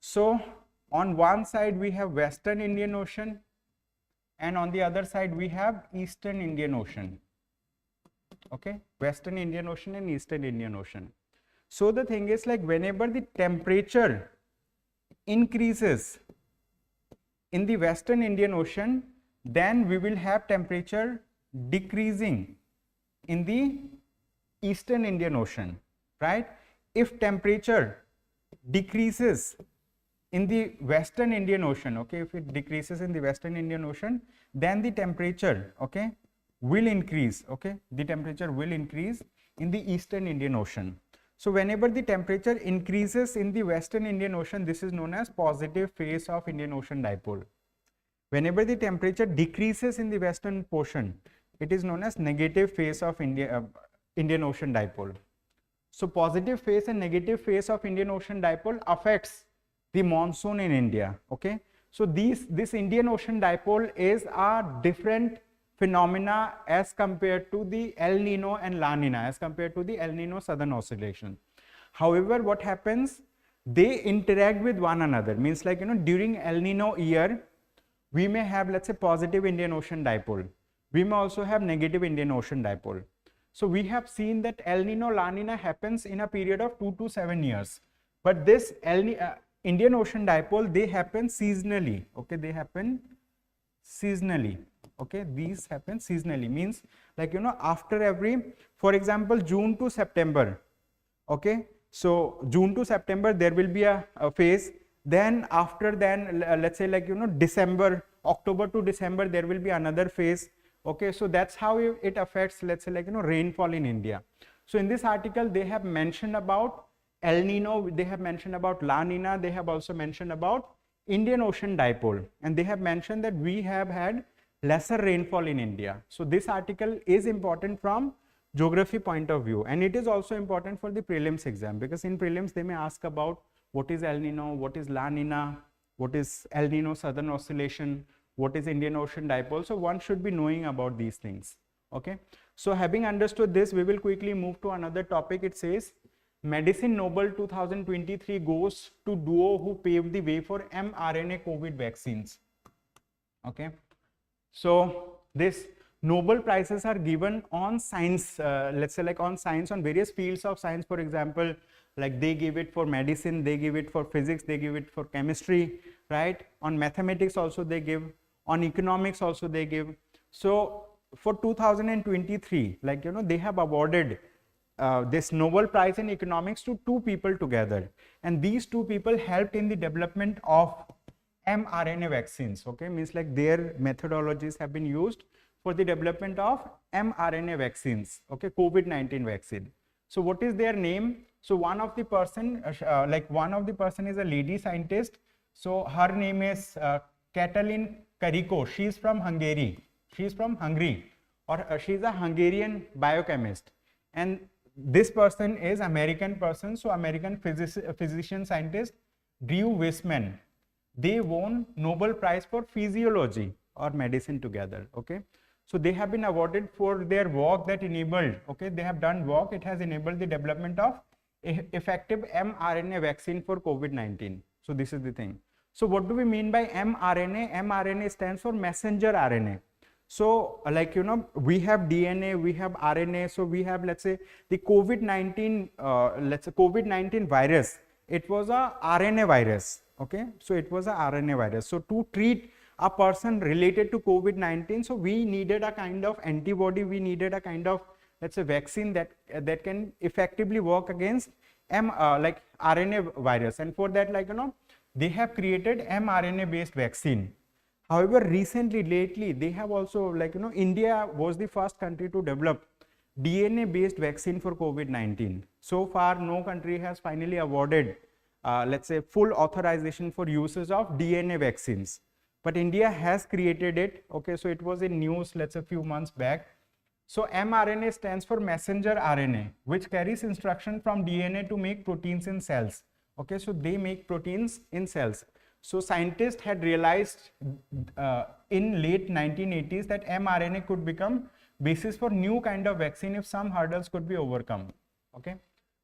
So on one side we have Western Indian Ocean, and on the other side we have Eastern Indian Ocean. Okay, Western Indian Ocean and Eastern Indian Ocean. So the thing is, like, whenever the temperature increases in the Western Indian Ocean, then we will have temperature decreasing in the Eastern Indian Ocean, right? If temperature decreases in the Western Indian Ocean, okay, if it decreases in the Western Indian Ocean, then the temperature, okay, will increase, okay, the temperature will increase in the Eastern Indian Ocean. So whenever the temperature increases in the Western Indian Ocean, this is known as positive phase of Indian Ocean dipole. Whenever the temperature decreases in the Western portion, it is known as negative phase of Indian Ocean dipole. So positive phase and negative phase of Indian Ocean dipole affects the monsoon in India, okay. So this Indian Ocean dipole is a different phenomena as compared to the El Nino and La Nina, as compared to the El Nino Southern Oscillation. However, what happens, they interact with one another, means like, you know, during El Nino year, we may have, let's say, positive Indian Ocean dipole. We may also have negative Indian Ocean dipole. So we have seen that El Nino, La Nina happens in a period of 2 to 7 years. But this Indian Ocean dipole, they happen seasonally, okay, they happen seasonally. Okay, these happen seasonally, means like, you know, after every, for example, June to September, okay, so June to September there will be a phase, then after then let's say, like, you know, December, October to December there will be another phase, okay. So that's how it affects, let's say, like, you know, rainfall in India. So in this article they have mentioned about El Nino, they have mentioned about La Nina, they have also mentioned about Indian Ocean dipole, and they have mentioned that we have had lesser rainfall in India. So this article is important from geography point of view, and it is also important for the prelims exam, because in prelims they may ask about what is El Nino, what is La Nina, what is El Nino Southern Oscillation, what is Indian Ocean dipole. So one should be knowing about these things, okay. So having understood this, we will quickly move to another topic. It says Medicine Nobel 2023 goes to duo who paved the way for mRNA COVID vaccines, okay. So this Nobel prizes are given on science, let's say, like on science, on various fields of science. For example, like they give it for medicine, they give it for physics, they give it for chemistry, right? On mathematics also they give, on economics also they give. So for 2023, like, you know, they have awarded this Nobel Prize in economics to 2 people together, and these 2 people helped in the development of mRNA vaccines, okay, means like their methodologies have been used for the development of mRNA vaccines, okay, COVID-19 vaccine. So what is their name? So one of the person is a lady scientist. So her name is Katalin Kariko. She is from Hungary. She is from Hungary, or she is a Hungarian biochemist. And this person is American person. So American physician scientist Drew Weissman. They won Nobel Prize for Physiology or Medicine together, okay. So they have been awarded for their work that enabled, okay, they have done work, it has enabled the development of effective mRNA vaccine for COVID-19. So this is the thing. So what do we mean by mRNA? mRNA stands for messenger RNA. So like, you know, we have DNA, we have RNA. So we have, let's say, the COVID-19, COVID-19 virus, it was a RNA virus. Okay, so it was a RNA virus. So to treat a person related to COVID-19, so we needed a kind of antibody, we needed a kind of, let's say, vaccine that can effectively work against like RNA virus. And for that, like, you know, they have created mRNA based vaccine. However, recently, lately, they have also, like, you know, India was the first country to develop DNA based vaccine for COVID-19. So far, no country has finally awarded let's say full authorization for uses of DNA vaccines, but India has created it, okay. So it was in news, let's say, a few months back. So mRNA stands for messenger RNA, which carries instruction from DNA to make proteins in cells, okay. So they make proteins in cells. So scientists had realized in late 1980s that mRNA could become basis for new kind of vaccine if some hurdles could be overcome, okay.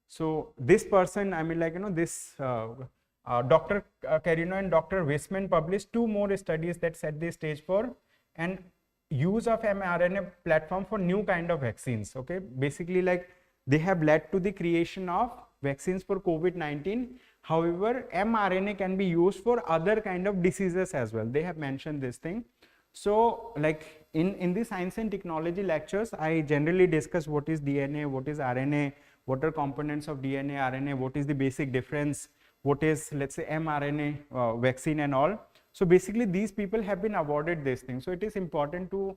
So this person, I mean, like, you know, this Dr. Carino and Dr. Weissman published 2 more studies that set the stage for an use of mRNA platform for new kind of vaccines, okay. Basically, like, they have led to the creation of vaccines for COVID-19. However, mRNA can be used for other kind of diseases as well. They have mentioned this thing. So like in the science and technology lectures, I generally discuss what is DNA, what is RNA, what are components of DNA, RNA, what is the basic difference, what is, let's say, mRNA vaccine and all. So basically these people have been awarded this thing. So it is important to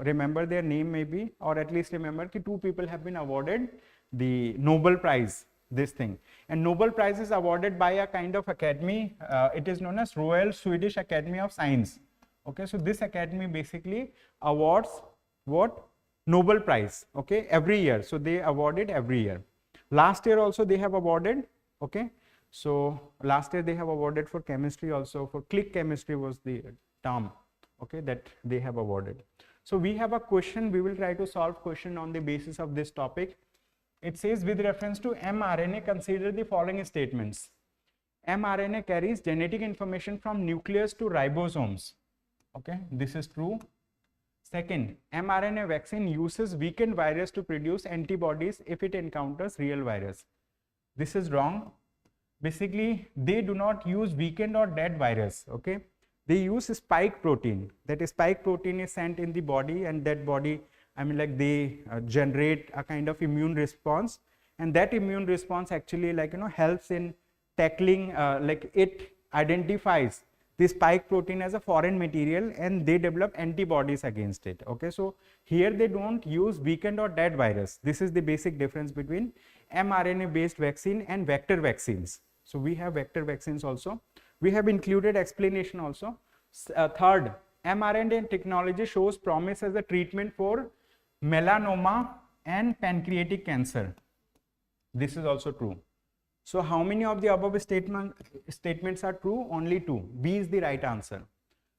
remember their name maybe, or at least remember that 2 people have been awarded the Nobel Prize, this thing. And Nobel Prize is awarded by a kind of academy, it is known as Royal Swedish Academy of Science. Okay, so this academy basically awards what? Nobel Prize, okay, every year. So they award it every year. Last year also they have awarded, okay. So last year they have awarded for chemistry also, for click chemistry was the term, okay, that they have awarded. So we have a question, we will try to solve question on the basis of this topic. It says, with reference to mRNA, consider the following statements. mRNA carries genetic information from nucleus to ribosomes. Okay, this is true. Second, mRNA vaccine uses weakened virus to produce antibodies if it encounters real virus. This is wrong. Basically, they do not use weakened or dead virus. Okay, they use spike protein. That spike protein is sent in the body, and that body, I mean, like they generate a kind of immune response, and that immune response actually, like, you know, helps in tackling, like it identifies the spike protein as a foreign material, and they develop antibodies against it. Okay, so here they don't use weakened or dead virus. This is the basic difference between mRNA based vaccine and vector vaccines. So we have vector vaccines also. We have included explanation also. Third, mRNA technology shows promise as a treatment for melanoma and pancreatic cancer. This is also true. So how many of the above statements are true? Only 2. B is the right answer.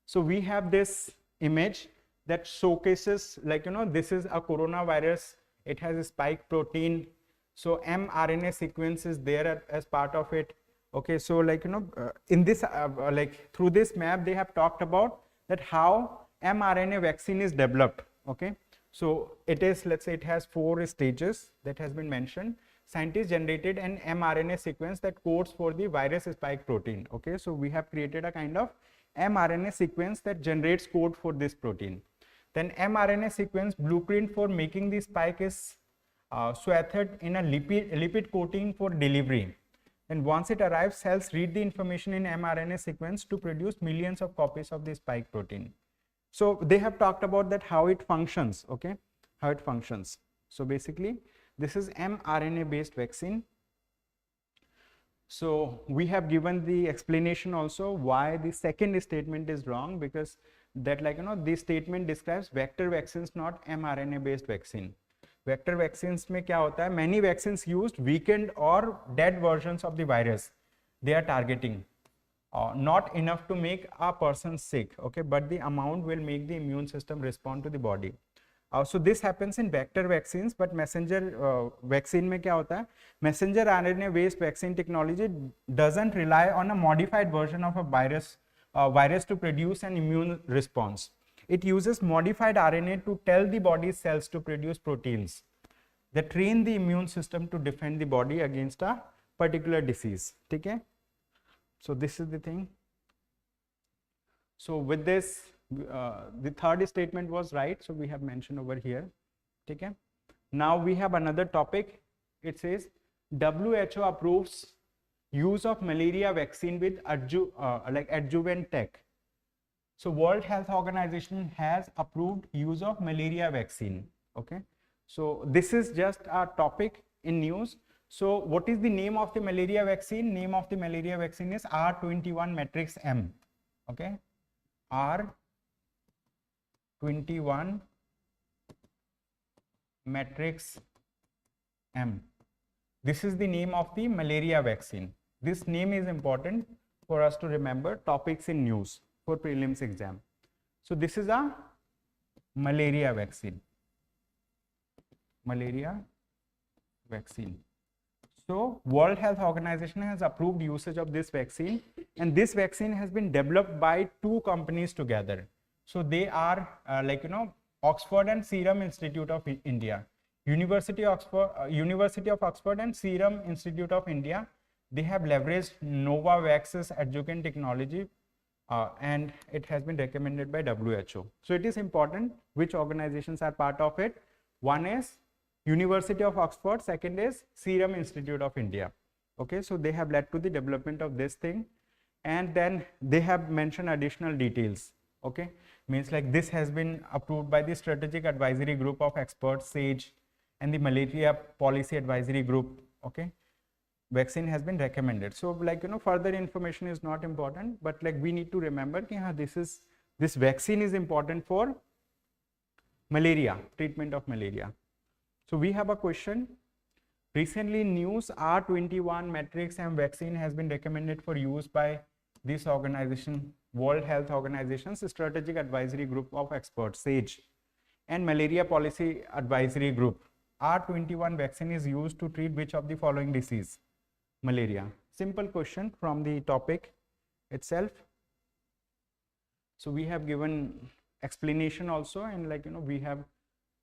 So we have this image that showcases, like, you know, this is a coronavirus. It has a spike protein. So mRNA sequence is there as part of it. Okay, so, like, you know, in this, like through this map, they have talked about that how mRNA vaccine is developed. Okay, so it is, let's say, it has 4 stages that has been mentioned. Scientists generated an mRNA sequence that codes for the virus spike protein. Okay, so we have created a kind of mRNA sequence that generates code for this protein. Then mRNA sequence blueprint for making the spike is swathed in a lipid coating for delivery. And once it arrives, cells read the information in mRNA sequence to produce millions of copies of the spike protein. So they have talked about that how it functions. Okay, how it functions. So basically, this is mRNA based vaccine. So we have given the explanation also why the second statement is wrong, because that, like, you know, this statement describes vector vaccines, not mRNA based vaccine. Vector vaccines में क्या होता है? Many vaccines used weakened or dead versions of the virus. They are targeting. Not enough to make a person sick, okay, but the amount will make the immune system respond to the body. So this happens in vector vaccines, but messenger vaccine में क्या होता है? Messenger RNA based vaccine technology doesn't rely on a modified version of a virus to produce an immune response. It uses modified RNA to tell the body's cells to produce proteins that train the immune system to defend the body against a particular disease. Okay? So this is the thing. So with this, the third statement was right. So we have mentioned over here. Okay? Now we have another topic. It says WHO approves use of malaria vaccine with adjuvant tech. So World Health Organization has approved use of malaria vaccine. Okay, so this is just a topic in news. So what is the name of the malaria vaccine? Name of the malaria vaccine is R21 matrix M. Okay, R21 matrix M. This is the name of the malaria vaccine. This name is important for us to remember topics in news for prelims exam. So this is a malaria vaccine. Malaria vaccine. So World Health Organization has approved usage of this vaccine, and this vaccine has been developed by 2 companies together. So they are Oxford and Serum Institute of India. University of Oxford and Serum Institute of India, they have leveraged Novavax's adjuvant technology, and it has been recommended by WHO. So it is important which organizations are part of it. One is University of Oxford, second is Serum Institute of India. Okay, so they have led to the development of this thing, and then they have mentioned additional details. Okay, means like this has been approved by the Strategic Advisory Group of Experts, SAGE, and the Malaria Policy Advisory Group. Okay, vaccine has been recommended. So like, you know, further information is not important, but like we need to remember that this vaccine is important for malaria, treatment of malaria. So we have a question. Recently in news, R21 matrix M vaccine has been recommended for use by this organization, World Health Organization's Strategic Advisory Group of Experts, SAGE, and Malaria Policy Advisory Group. R21 vaccine is used to treat which of the following disease? Malaria. Simple question from the topic itself. So we have given explanation also, and like, you know, we have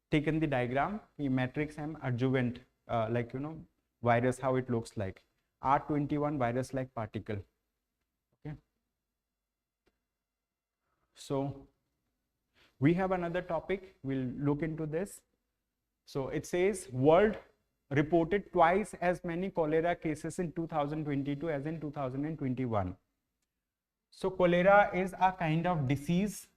taken the diagram, the matrix M adjuvant, like, you know, virus, how it looks like. R21 virus like particle. Okay. So we have another topic, we'll look into this. So it says world reported twice as many cholera cases in 2022 as in 2021. So cholera is a kind of disease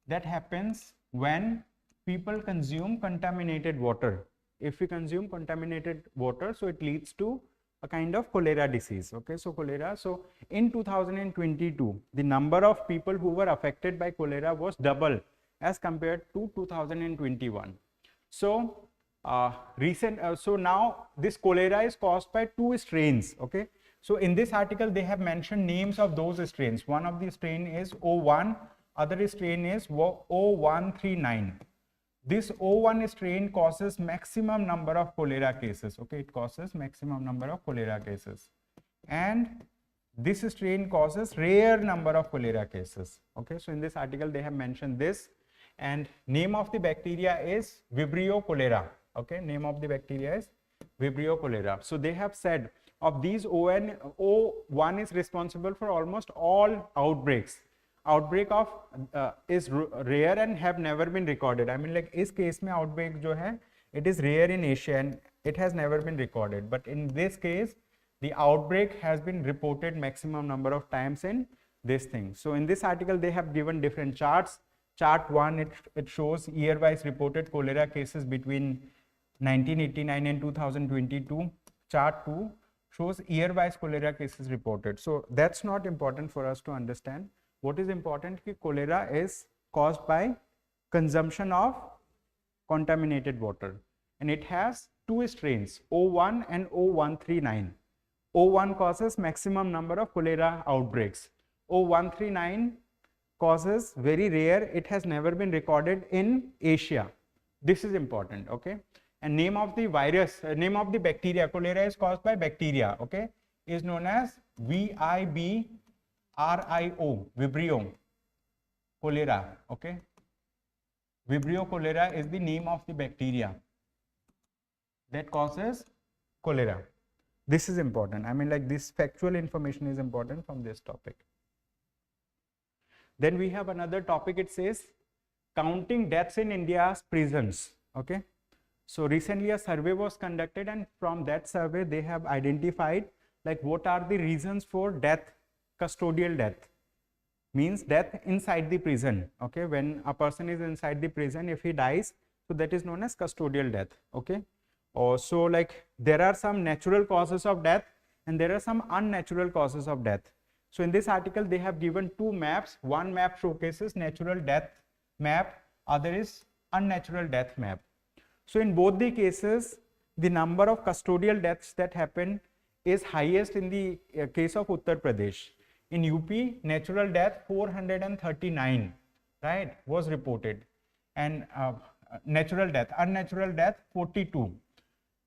that happens when people consume contaminated water. If we consume contaminated water, so it leads to a kind of cholera disease. Okay, so cholera. So in 2022, the number of people who were affected by cholera was double as compared to 2021. So so now this cholera is caused by two strains. Okay, so in this article they have mentioned names of those strains. One of the strain is O1, other strain is O139. This O1 strain causes maximum number of cholera cases. Okay, it causes maximum number of cholera cases, and this strain causes rare number of cholera cases. Okay, so in this article they have mentioned this, and name of the bacteria is Vibrio cholera. Okay, name of the bacteria is Vibrio cholera. So they have said of these O1 is responsible for almost all outbreaks. Outbreak of is rare and have never been recorded. I mean, like इस case में outbreak जो है, it is rare in Asia and it has never been recorded. But in this case, the outbreak has been reported maximum number of times in this thing. So in this article, they have given different charts. Chart 1, it shows year-wise reported cholera cases between 1989 and 2022. Chart 2 shows year-wise cholera cases reported. So that's not important for us to understand. What is important is cholera is caused by consumption of contaminated water, and it has two strains, O1 and O139. O1 causes maximum number of cholera outbreaks. O139 causes very rare, it has never been recorded in Asia. This is important. Okay, and name of the virus, name of the bacteria, cholera is caused by bacteria. Okay, is known as VIBRIO, Vibrio cholera. Okay, Vibrio cholera is the name of the bacteria that causes cholera. This is important. I mean, like this factual information is important from this topic. Then we have another topic. It says counting deaths in India's prisons. Okay, so recently a survey was conducted, and from that survey they have identified like what are the reasons for death. Custodial death means death inside the prison. Okay, when a person is inside the prison, if he dies, so that is known as custodial death. Okay, so like there are some natural causes of death and there are some unnatural causes of death. So in this article they have given two maps. One map showcases natural death map, other is unnatural death map. So in both the cases, the number of custodial deaths that happen is highest in the case of Uttar Pradesh. In UP, natural death 439, right, was reported, and unnatural death 42.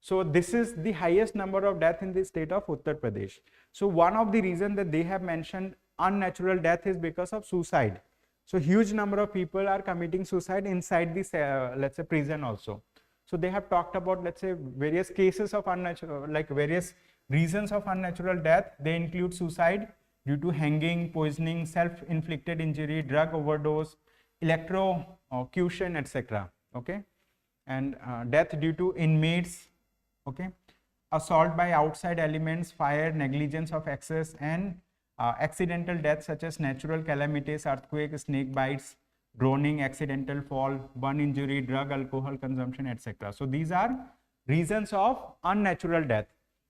So this is the highest number of death in the state of Uttar Pradesh. So one of the reasons that they have mentioned unnatural death is because of suicide. So huge number of people are committing suicide inside this, let's say, prison also. So they have talked about, let's say, various cases of unnatural, like various reasons of unnatural death. They include suicide due to hanging, poisoning, self-inflicted injury, drug overdose, electrocution, etc. Okay, and death due to inmates. Okay, assault by outside elements, fire, negligence of access, and accidental deaths such as natural calamities, earthquake, snake bites, drowning, accidental fall, burn injury, drug, alcohol consumption, etc. So these are reasons of unnatural death.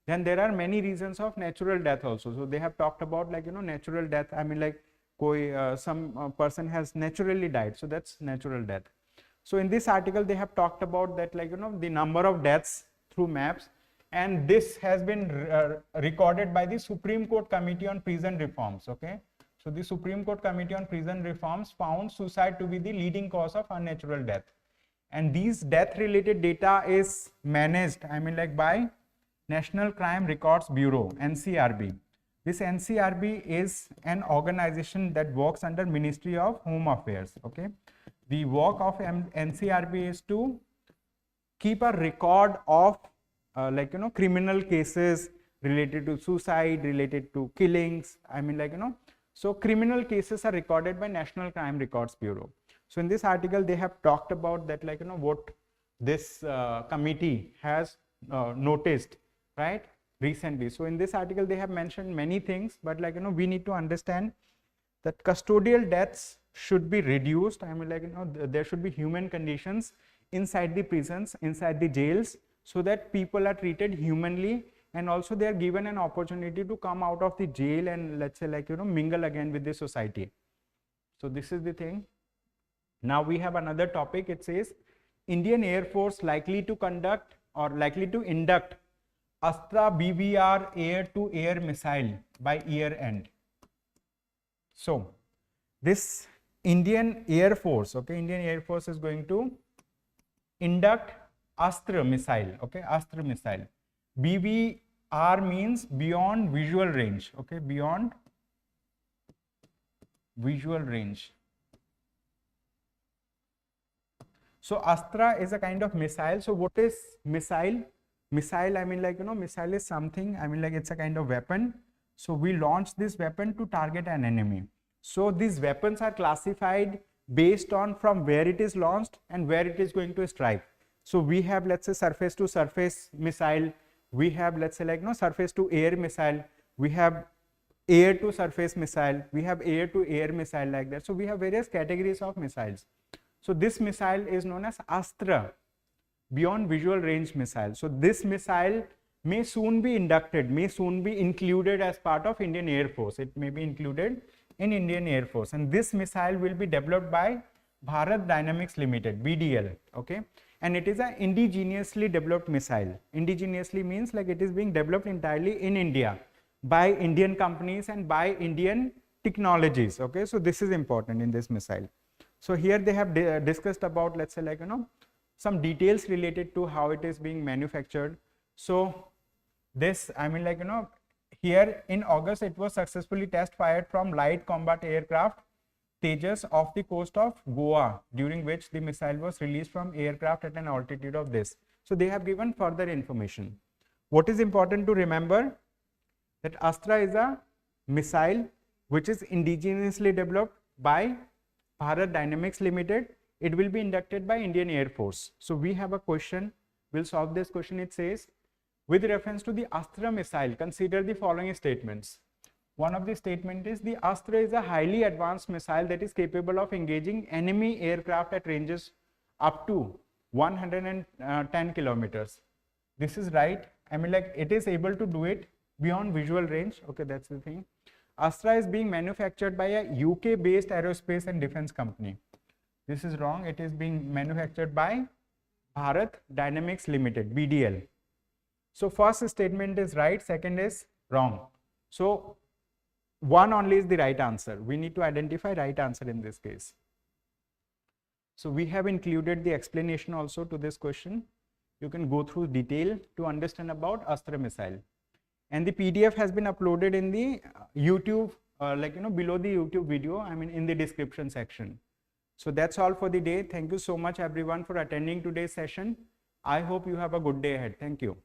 Then there are many reasons of natural death also. So they have talked about, like, natural death. I mean, like some person has naturally died. So that's natural death. So in this article, they have talked about that, like, the number of deaths through maps. And this has been recorded by the Supreme Court Committee on Prison Reforms. Okay. So the Supreme Court Committee on Prison Reforms found suicide to be the leading cause of unnatural death. And these death related data is managed, I mean, like, by National Crime Records Bureau, NCRB. This NCRB is an organization that works under Ministry of Home Affairs. Okay. The work of NCRB is to keep a record of criminal cases related to suicide, related to killings. I mean, like, so criminal cases are recorded by National Crime Records Bureau. So in this article, they have talked about that, like, what this committee has noticed, right, recently. So in this article, they have mentioned many things, but, like, we need to understand that custodial deaths should be reduced. I mean, like, there should be human conditions inside the prisons, inside the jails, so that people are treated humanly, and also they are given an opportunity to come out of the jail and, let's say, like, mingle again with the society. So this is the thing. Now we have another topic. It says Indian Air Force likely to conduct or likely to induct Astra BVR air-to-air missile by year end. So this Indian Air Force, okay, Indian Air Force is going to induct Astra missile, okay, Astra missile. BVR means beyond visual range, okay, beyond visual range. So Astra is a kind of missile. So what is missile? Missile, I mean, like, missile is something, I mean, like, it's a kind of weapon. So we launch this weapon to target an enemy. So these weapons are classified based on from where it is launched and where it is going to strike. So we have, let's say, surface to surface missile. We have, let's say, like, surface to air missile. We have air to surface missile. We have air to air missile, like that. So we have various categories of missiles. So this missile is known as Astra, beyond visual range missile. So this missile may soon be inducted, may soon be included as part of Indian Air Force. It may be included in Indian Air Force. And this missile will be developed by Bharat Dynamics Limited, BDL, okay. And it is an indigenously developed missile. Indigenously means, like, it is being developed entirely in India by Indian companies and by Indian technologies, okay. So this is important in this missile. So here they have discussed about, let's say, like, some details related to how it is being manufactured. So this, I mean, like, here in August, it was successfully test fired from light combat aircraft Tejas off the coast of Goa, during which the missile was released from aircraft at an altitude of this. So they have given further information. What is important to remember, that Astra is a missile which is indigenously developed by Bharat Dynamics Limited. It will be inducted by Indian Air Force. So we have a question, we'll solve this question. It says, with reference to the Astra missile, consider the following statements. One of the statement is, the Astra is a highly advanced missile that is capable of engaging enemy aircraft at ranges up to 110 kilometers. This is right. I mean, like, it is able to do it beyond visual range. Okay, that's the thing. Astra is being manufactured by a UK based aerospace and defense company. This is wrong. It is being manufactured by Bharat Dynamics Limited, BDL. So first statement is right, second is wrong. So one only is the right answer. We need to identify right answer in this case. So we have included the explanation also to this question. You can go through detail to understand about Astra missile. And the PDF has been uploaded in the YouTube, below the YouTube video, I mean, in the description section. So that's all for the day. Thank you so much everyone for attending today's session. I hope you have a good day ahead. Thank you.